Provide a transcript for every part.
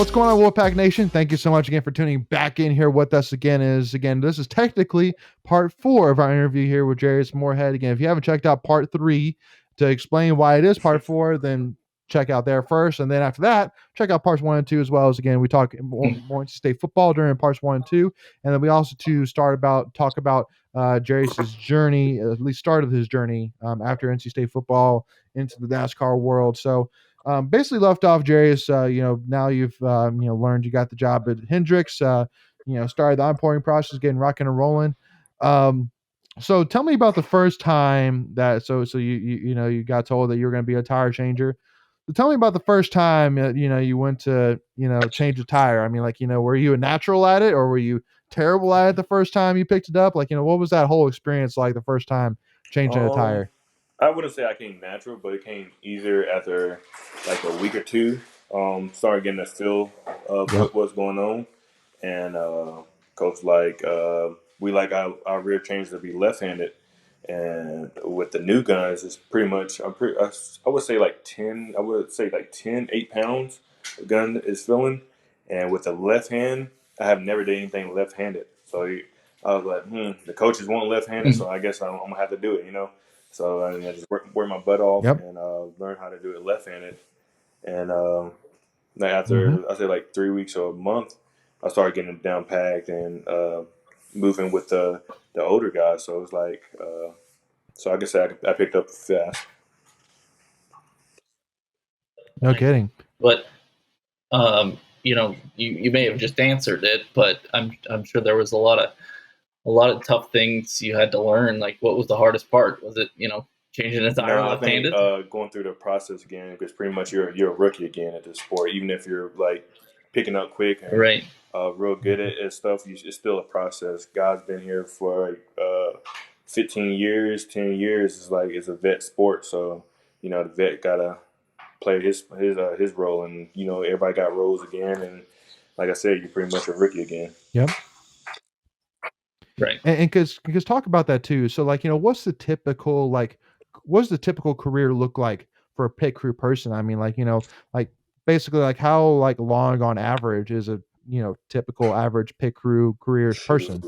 What's going on, Wolfpack Nation? Thank you so much again for tuning back in here with us again. This is technically part 4 of our interview here with Jarius Morehead. Again, if you haven't checked out part 3 to explain why it is part 4, then check out there first. And then after that, check out parts 1 and 2 as well. As again, we talk more State football during parts 1 and 2. And then we also talk about Jarius's journey, at least start of his journey after NC State football into the NASCAR world. So basically left off Jarius, now you've, learned you got the job at Hendricks, started the onboarding process, getting rocking and rolling. So tell me about the first time that, you got told that you were going to be a tire changer. So tell me about the first time, you went to, change a tire. I mean, were you a natural at it or were you terrible at it the first time you picked it up? What was that whole experience like the first time changing a tire? I wouldn't say I came natural, but it came easier after like a week or two. Started getting a feel of what's going on, and coach we like our rear change to be left-handed, and with the new guns, it's pretty much I would say like 10. I would say like 10, 8 pounds. The gun is filling, and with the left hand, I have never done anything left-handed. So I was like, the coaches want left-handed, so I guess I'm gonna have to do it, So I just work my butt off and learn how to do it left-handed. And after I say like 3 weeks or a month, I started getting down packed and moving with the older guys. So it was like, so I guess I picked up fast. No kidding. But you may have just answered it, but I'm sure there was a lot of tough things you had to learn. Like, what was the hardest part? Was it, changing a tire left-handed? I think going through the process again, because pretty much you're a rookie again at this sport. Even if you're like picking up quick and real good at stuff, it's still a process. Guys been here for 15 years, 10 years. It's a vet sport, so the vet gotta play his role, and everybody got roles again. And like I said, you're pretty much a rookie again. Yep. Right. And because talk about that too. So what's the typical career look like for a pit crew person? I mean, basically how long on average is a typical average pit crew careers person?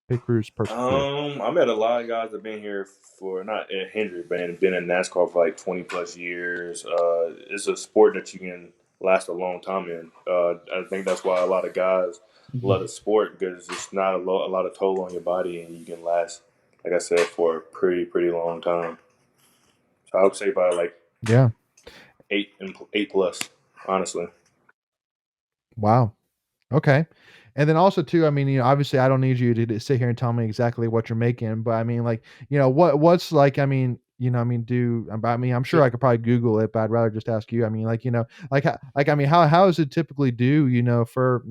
Pit crews person. I met a lot of guys that have been here for not at Hendrick, but been in NASCAR for like 20 plus years. It's a sport that you can last a long time in. I think that's why a lot of guys love the sport, because it's not a lot of toll on your body, and you can last, like I said, for a pretty long time. So I would say by eight plus, honestly. Wow. Okay. And then also too, I mean, obviously I don't need you to sit here and tell me exactly what you're making, but I mean, what's like, I mean, I'm sure I could probably Google it, but I'd rather just ask you. I mean, how does it typically do, for,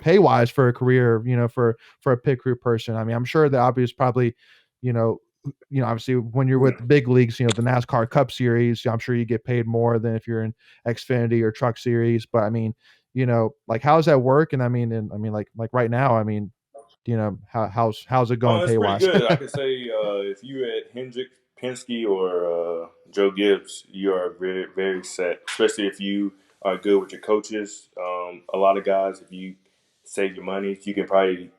pay wise for a career, for a pit crew person? I mean, I'm sure the obvious probably, obviously when you're with the big leagues, the NASCAR Cup Series, I'm sure you get paid more than if you're in Xfinity or Truck Series. But I mean, how does that work? And I mean, like right now, I mean, how's it going pay wise? Good. I could say if you're at Hendrick, Penske, or Joe Gibbs, you are very, very set. Especially if you are good with your coaches. A lot of guys, if you save your money, you can probably.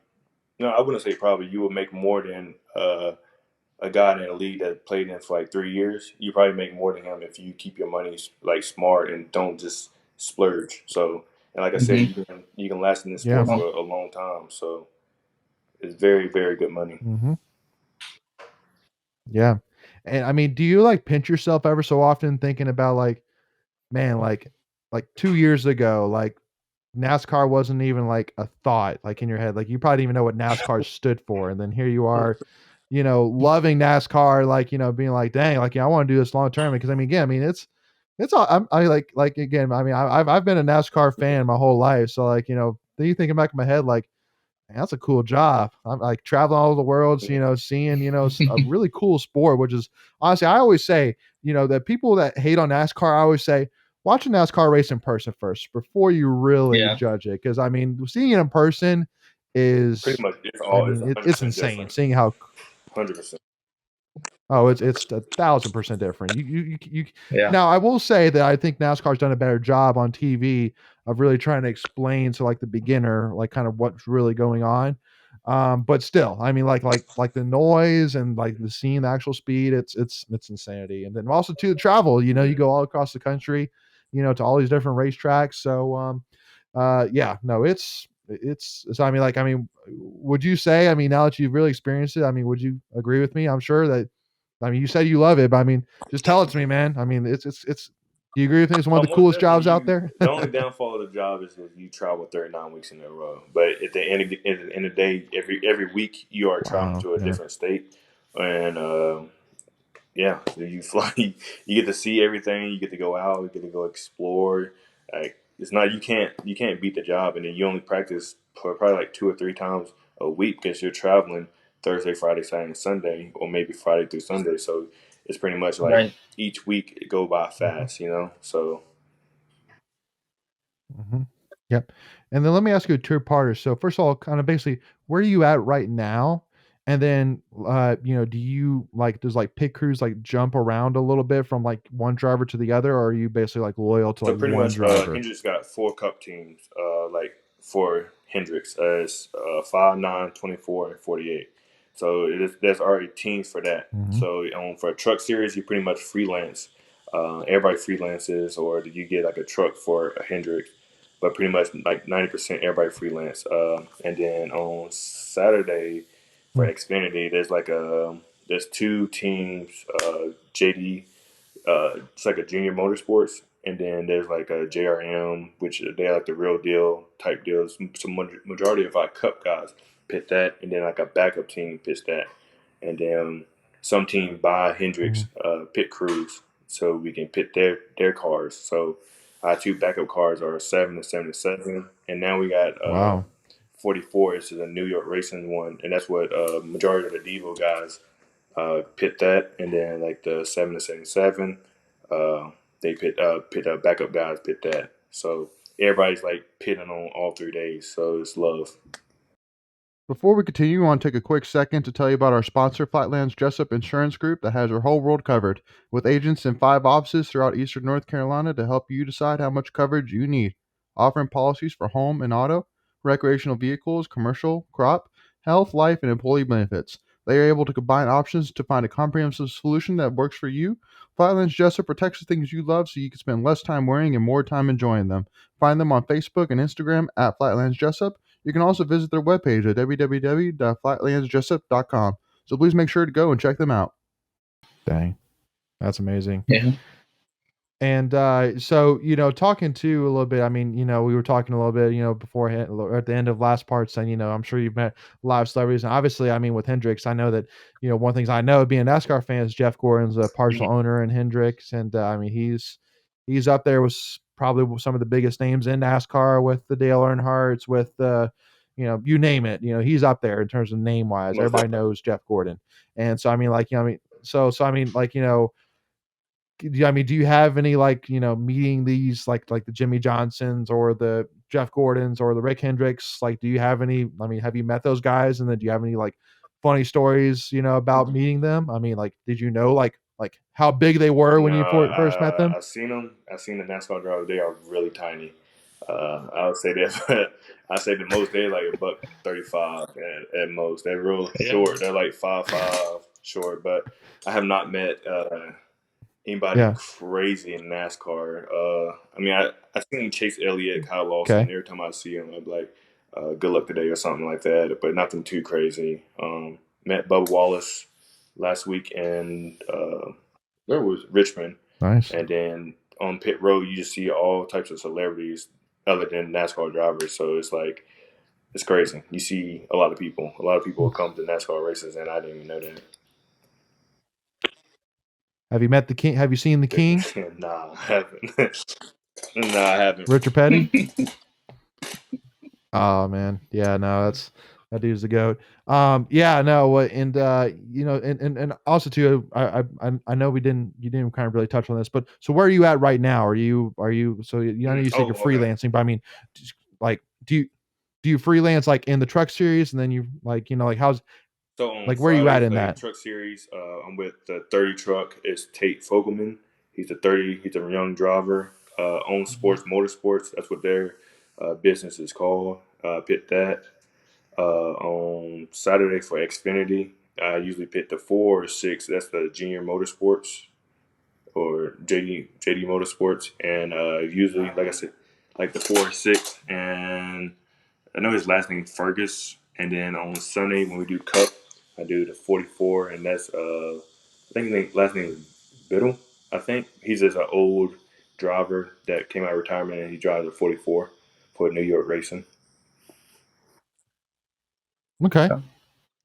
No, I wouldn't say probably. You will make more than a guy in a league that played in for like 3 years. You probably make more than him if you keep your money like smart and don't just splurge. So, and like I said, you can last in this sport for a long time. So, it's very, very good money. Yeah. And I mean, do you pinch yourself ever so often thinking about man, 2 years ago, NASCAR wasn't even a thought in your head. You probably didn't even know what NASCAR stood for. And then here you are, loving NASCAR, being like, dang, I want to do this long term. Because I mean, again, I mean, it's all, again, I mean, I've been a NASCAR fan my whole life. So then you thinking back in my head, man, that's a cool job. I'm traveling all over the world, seeing, a really cool sport, which is honestly, I always say, that people that hate on NASCAR, I always say, watch a NASCAR race in person first before you really judge it. Cause I mean, seeing it in person is pretty much it's insane. Seeing how 100%. Oh, it's 1,000% different. You Yeah. now, I will say that I think NASCAR's done a better job on TV of really trying to explain to, like, the beginner, like, kind of what's really going on. But still, I mean, like the noise and, like, the scene, the actual speed, it's insanity. And then also to the travel, you go all across the country, to all these different racetracks. So, yeah, no, it's so I mean, would you say, I mean, now that you've really experienced it, I mean, would you agree with me? I'm sure that, I mean, you said you love it, but I mean, just tell it to me, man. I mean, it's do you agree with me? It's one of the Most coolest definitely, jobs out there? the only downfall of the job is if you travel 39 weeks in a row. But at the end of the day, every week you are traveling Wow, to a yeah. different state, and yeah, so you fly, you get to see everything, you get to go out, you get to go explore. Like, it's not, you can't beat the job, and then you only practice for probably like 2 or 3 times a week because you're traveling Thursday, Friday, Saturday, and Sunday, or maybe Friday through Sunday. So it's pretty much like Right. each week it go by Mhm, fast. So mhm. Yep. And then let me ask you a two-parter. So first of all, kind of basically, where are you at right now? And then, do you like, does like pit crews like jump around a little bit from like one driver to the other, or are you basically like loyal to So like pretty one much, driver? Hendrix got 4 cup teams. Like for Hendrix, it's 5, 9, 24, and 48. So there's already teams for that. Hmm. So for a truck series, you pretty much freelance. Everybody freelances, or you get like a truck for a Hendrix. But pretty much like 90% everybody freelance. And then on Saturday for Xfinity, there's 2 teams. JD, it's like a junior motorsports, and then there's like a JRM, which they like the real deal type deals. Some majority of our cup guys pit that, and then like a backup team pits that, and then some team buy Hendrix Hmm. pit crews so we can pit their cars. So our 2 backup cars are 7 and 77, and now we got Wow. 44. This is a New York racing one, and that's what majority of the Devo guys pit that, and then like the 7 to 77, uh, they pit backup guys pit that. So everybody's like pitting on all 3 days. So it's love. Before we continue, I want to take a quick second to tell you about our sponsor, Flatlands Jessup Insurance Group, that has your whole world covered, with agents in 5 offices throughout eastern North Carolina to help you decide how much coverage you need. Offering policies for home and auto, recreational vehicles, commercial, crop, health, life, and employee benefits. They are able to combine options to find a comprehensive solution that works for you. Flatlands Jessup protects the things you love so you can spend less time worrying and more time enjoying them. Find them on Facebook and Instagram at Flatlands Jessup. You can also visit their webpage at www.flatlandsjessup.com. So please make sure to go and check them out. Dang, that's amazing. Yeah. And so, talking to a little bit, I mean, we were talking a little bit, beforehand, at the end of last part, saying, I'm sure you've met a lot of celebrities. And obviously, I mean, with Hendrix, I know that, one of the things I know being a NASCAR fan is Jeff Gordon's a partial Mhm. owner in Hendrix. And I mean, he's up there with probably some of the biggest names in NASCAR, with the Dale Earnhardts, with you name it, he's up there in terms of name wise. Most Everybody definitely. knows Jeff Gordon. And so, I mean, like, I mean, so I mean, like, I mean, do you have any, like, meeting these, like the Jimmy Johnsons or the Jeff Gordons or the Rick Hendricks? Like, do you have any? I mean, have you met those guys? And then do you have any like funny stories, about meeting them? I mean, like, did you know like how big they were when No, you first met them? I've seen them. I've seen the NASCAR drivers. They are really tiny. I would say that. I say the most they're like a buck 35 at most. They're real Yeah. short. They're like 5'5" short. But I have not met anybody Yeah. crazy in NASCAR. I mean, I seen Chase Elliott, Kyle Lawson. Okay. Every time I see him, I'm like, "Good luck today" or something like that. But nothing too crazy. Met Bubba Wallace last week, and where was Richmond, Nice. and then on pit road you just see all types of celebrities other than NASCAR drivers. So it's like it's crazy. You see a lot of people. A lot of people come to NASCAR races, and I didn't even know Have you met the king? Have you seen the king, that. Nah, I haven't. No, I haven't. Richard Petty? Oh man, yeah, no, that dude's the goat. Yeah, no, and and also too, I know you didn't kind of really touch on this, but so where are you at right now? Are you so I know you said Oh, you're okay. freelancing, but I mean, like, do you freelance like in the truck series, and then you like like how's So on Like, where are you at Fridays, in like that? truck series, I'm with the 30 truck. It's Tate Fogelman. He's a 30. He's a young driver. On Sports Motorsports. That's what their business is called. Pit that. On Saturday for Xfinity, I usually pick the 4 or 6. That's the Junior Motorsports or JD Motorsports, and usually, like I said, like the 4 or 6, and I know his last name Fergus. And then on Sunday when we do Cup, I do the 44, and that's I think his last name is Biddle. I think he's just an old driver that came out of retirement, and he drives a 44 for New York Racing. Okay. Yeah.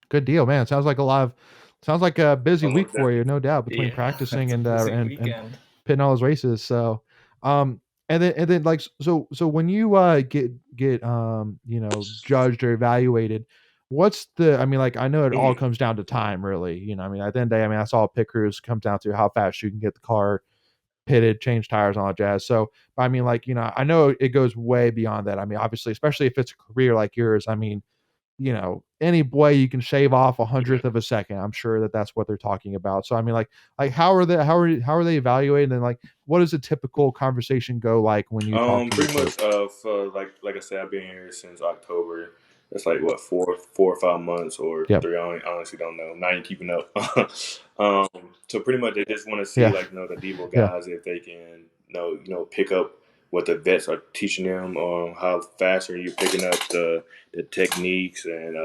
Good deal, man. Sounds like a busy week Almost for you, definitely. no doubt, between Yeah, practicing it's a and busy and weekend. pitting all those races. So, and then like so when you get judged or evaluated, what's the? I mean, like I know it all Mhm. comes down to time, really. I mean, at the end of the day, I mean, that's all pit crews comes down to how fast you can get the car pitted, change tires, and all that jazz. So, I mean, like I know it goes way beyond that. I mean, obviously, especially if it's a career like yours. I mean, any way you can shave off a Yeah. hundredth of a second, I'm sure that's what they're talking about. So I mean, like how are they evaluating, and like what does a typical conversation go like when you talk to your Pretty much. coach? For like I said, I've been here since October. That's like what 4 or 5 months or Yep. 3. I honestly don't know. Not even keeping up. um, so pretty much they just want to see Yeah. like the Debo Yeah. guys if they can pick up what the vets are teaching them. How fast are you picking up the techniques and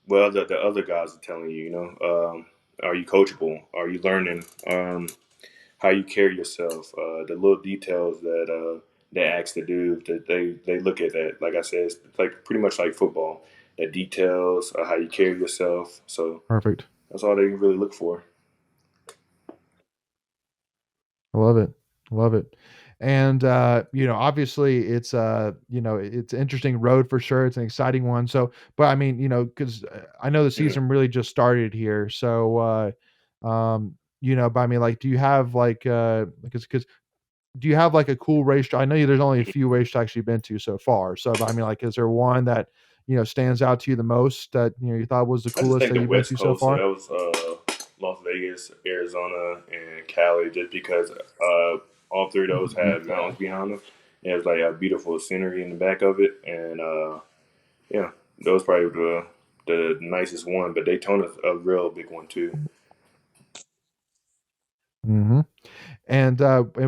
well the other guys are telling you. Are you coachable? Are you learning? How you carry yourself, the little details that they ask to do. That they look at that. Like I said, it's like pretty much like football. The details of how you carry yourself. So Perfect. that's all they really look for. I love it. Love it. And obviously it's an interesting road for sure. It's an exciting one. So, but I mean, because I know the Mhm. season really just started here. So, but I mean, like, do you have like, because do you have like a cool race? I know there's only a few racetracks you've been to so far. So, but I mean, like, is there one that stands out to you the most that you thought was the I just coolest think that the you've been West to so Coast. So far? that was Las Vegas, Arizona, and Cali. Just because all three of those have Yeah. mountains behind them. And it was like a beautiful scenery in the back of it, and yeah, that was probably the nicest one. But Daytona's a real big one too. Hmm. And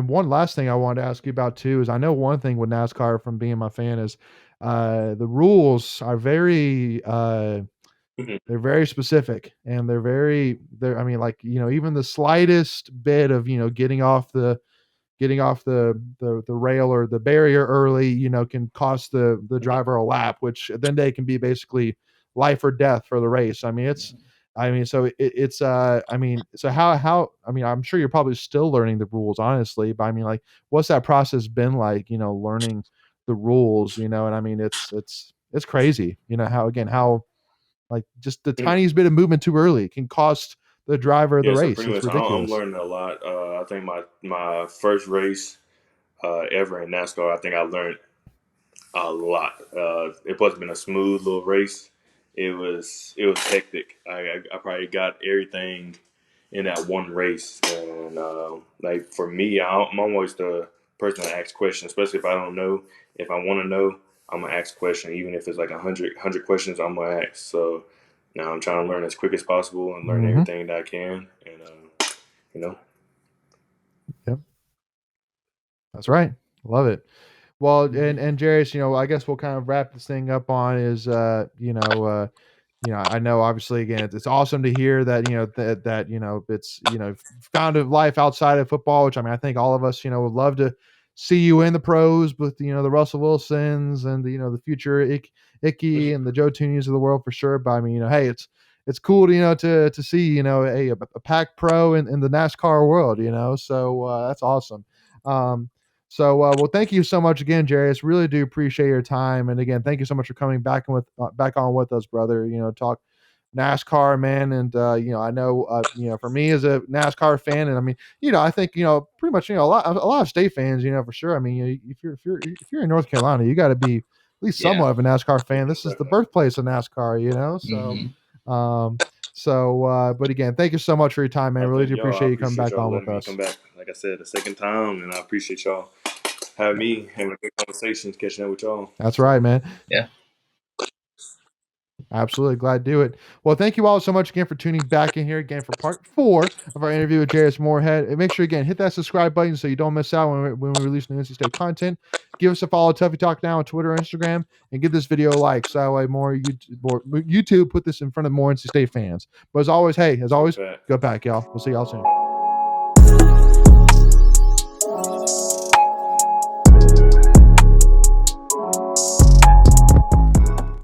one last thing I wanted to ask you about too is I know one thing with NASCAR from being my fan is the rules are Mhm. they're very specific, and they're I mean, like, even the slightest bit of getting off the rail or the barrier early, can cost the Mhm. driver a lap, which then they can be basically life or death for the race. I mean, so it's I mean, so how I mean, I'm sure you're probably still learning the rules, honestly, but I mean, like, what's that process been like? Learning the rules, and I mean, it's crazy, how like just the Mhm. tiniest bit of movement too early can cost the driver of the Yeah, so race. pretty It's much I'm ridiculous. learning a lot. I think my first race ever in NASCAR, I think I learned a lot. It wasn't been a smooth little race. It was hectic. I probably got everything in that one race, and like for me, I'm always the person that asks questions, especially if I don't know. If I want to know, I'm gonna ask a question, even if it's like 100 questions. I'm gonna ask. So now I'm trying to learn as quick as possible and learn Hmm. everything that I can, and you know. Yep, that's right. Love it. Well, Mhm. and Jarius, I guess we'll kind of wrap this thing up on is, I know obviously again it's awesome to hear that it's found a life outside of football, which I mean I think all of us would love to see you in the pros with the Russell Wilsons and the future Icky and the Joe Toonies of the world for sure. But I mean hey, it's cool to to see a pack pro in the NASCAR world, so that's awesome. Um, well, thank you so much again, Jarius. Really do appreciate your time, and again, thank you so much for coming back on with us, brother. Talk NASCAR, man, and I know, for me as a NASCAR fan, and I mean, I think pretty much a lot of state fans, for sure. I mean, if you're in North Carolina, you got to be at least Yeah. somewhat of a NASCAR Yeah, fan. This is the definitely. birthplace of NASCAR, so. Mhm. But again, thank you so much for your time, man. Really do I appreciate you coming appreciate back y'all on with letting me us. come back. Like I said, the second time, and I appreciate y'all having a good conversations, catching up with y'all. That's right, man. Yeah. Absolutely. Glad to do it. Well, thank you all so much again for tuning back in here again for part 4 of our interview with Jarius Morehead. And make sure, again, hit that subscribe button so you don't miss out when we release new NC State content. Give us a follow, Tuffy Talk Now on Twitter or Instagram, and give this video a like so that way more YouTube put this in front of more NC State fans. But as always, go back, y'all. We'll see y'all soon.